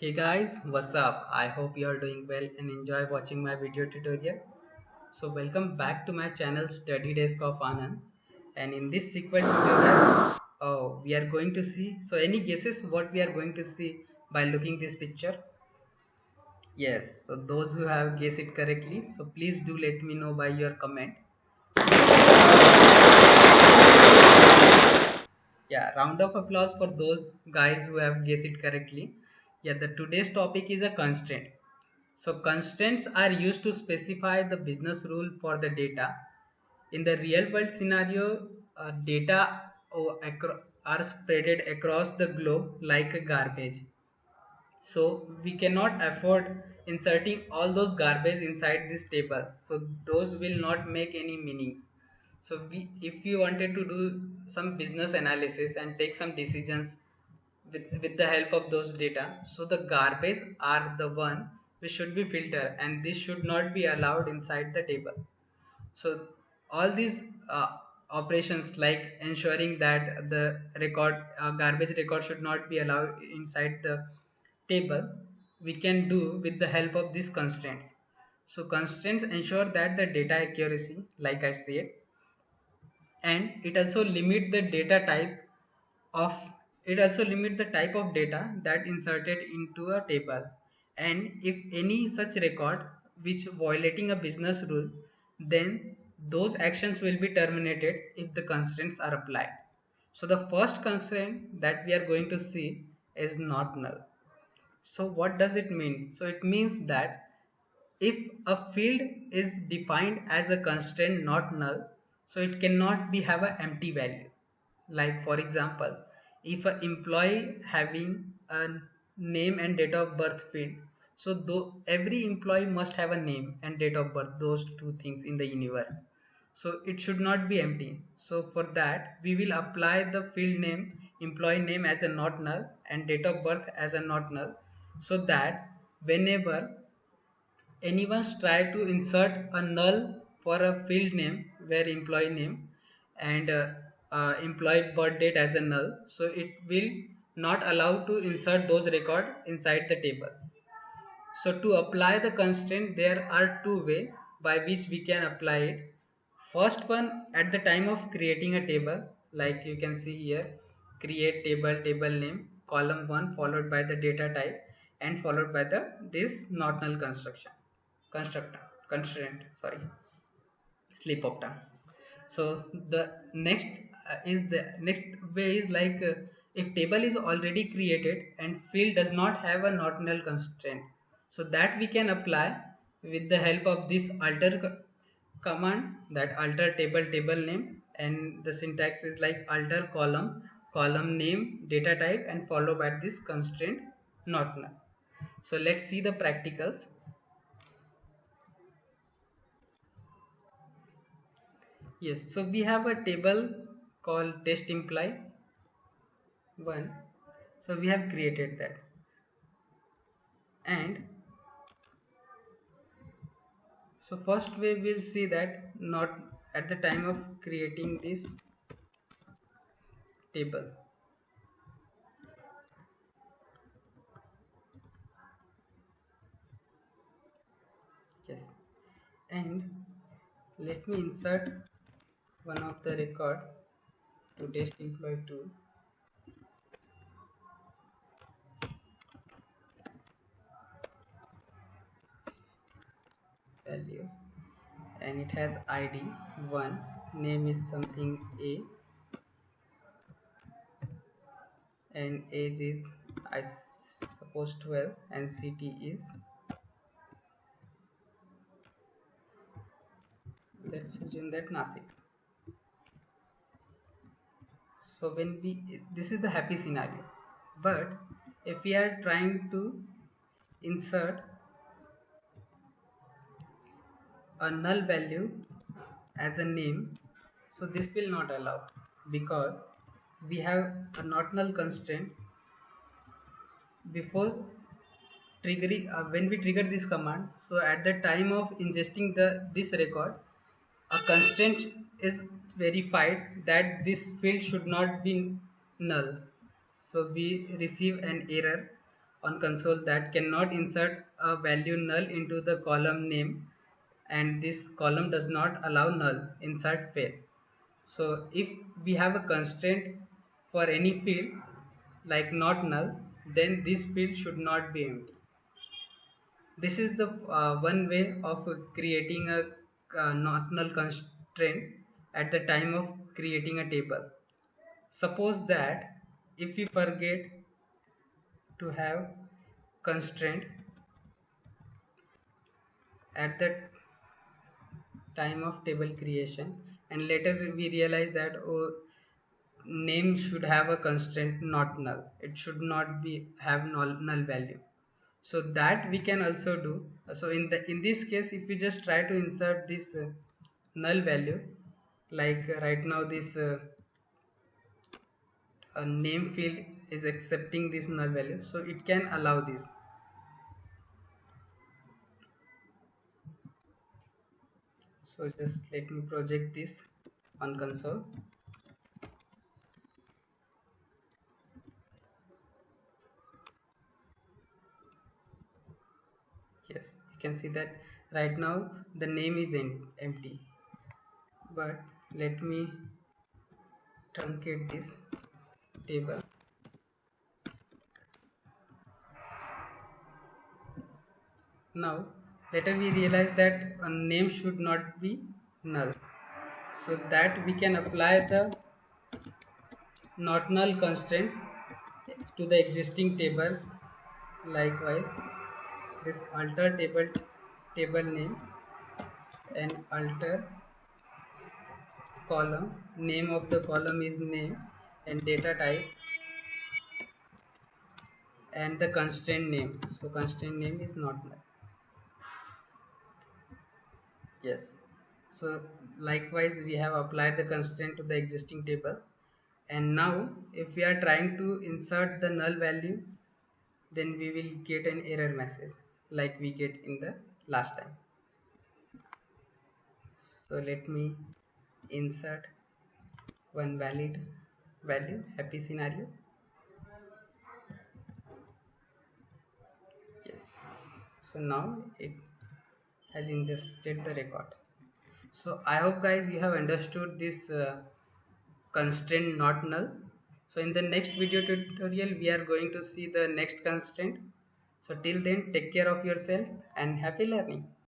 Hey guys, what's up? I hope you are doing well and enjoy watching my video tutorial. So welcome back to my channel Study Desk of Anand. And in this sequel tutorial, we are going to see. So any guesses what we are going to see by looking this picture? Yes. So those who have guessed it correctly, so please do let me know by your comment. Yeah, round of applause for those guys who have guessed it correctly. Yeah, the today's topic is a constraint. So constraints are used to specify the business rule for the data. In the real world scenario, data are spreaded across the globe like a garbage. So we cannot afford inserting all those garbage inside this table. So those will not make any meanings. So if you wanted to do some business analysis and take some decisions with the help of those data, so the garbage are the one which should be filtered and this should not be allowed inside the table. So all these operations like ensuring that the garbage record should not be allowed inside the table, we can do with the help of these constraints. So constraints ensure that the data accuracy, like I said, and of it also limit the type of data that inserted into a table, and if any such record which violating a business rule, then those actions will be terminated if the constraints are applied. So the first constraint that we are going to see is not null. So what does it mean? So it means that if a field is defined as a constraint not null, so it cannot be have an empty value. Like for example, if an employee having a name and date of birth field, so though every employee must have a name and date of birth, those two things in the universe. So it should not be empty. So for that, we will apply the field name, employee name as a not null and date of birth as a not null, so that whenever anyone's try to insert a null for a field name where employee name and employee birth date as a null, so it will not allow to insert those record inside the table. So to apply the constraint, there are two ways by which we can apply it. First one, at the time of creating a table, like you can see here, create table, table name, column 1 followed by the data type and followed by the this not null constructor constraint, sorry, slip of tongue. So the next next way is like, if table is already created and field does not have a not null constraint, so that we can apply with the help of this command, that alter table, table name, and the syntax is like alter column, column name, data type and followed by this constraint not null. So let's see the practicals. Yes, so we have a table called test imply 1. So we have created that, and so first way we'll see that not at the time of creating this table. Yes, and let me insert one of the record to test employee 2 values, and it has id 1, name is something a, and age is I suppose 12, and city is, let's assume that Nasik. So when we, this is the happy scenario, but if we are trying to insert a null value as a name, so this will not allow, because we have a not null constraint before triggering, when we trigger this command. So at the time of ingesting the this record, a constraint is verified that this field should not be null, so we receive an error on console that cannot insert a value null into the column name, and this column does not allow null insert fail. So if we have a constraint for any field like not null, then this field should not be empty. This is the one way of creating a not null constraint at the time of creating a table. Suppose that if we forget to have constraint at the time of table creation, and later we realize that, oh, name should have a constraint not null, it should not be have null value. So that we can also do. So in this case, if we just try to insert this null value, like right now this name field is accepting this null value, so it can allow this. So just let me project this on console. Yes, you can see that right now the name is empty, but let me truncate this table. Now later we realize that a name should not be null, so that we can apply the not null constraint to the existing table. Likewise, this alter table name and alter column name of the column is name, and data type and the constraint name. So constraint name is not null. Yes. So likewise we have applied the constraint to the existing table, and now if we are trying to insert the null value, then we will get an error message like we get in the last time. So let me insert one valid value, happy scenario. Yes. So now it has ingested the record. So I hope guys you have understood this constraint not null. So in the next video tutorial we are going to see the next constraint. So till then, take care of yourself and happy learning.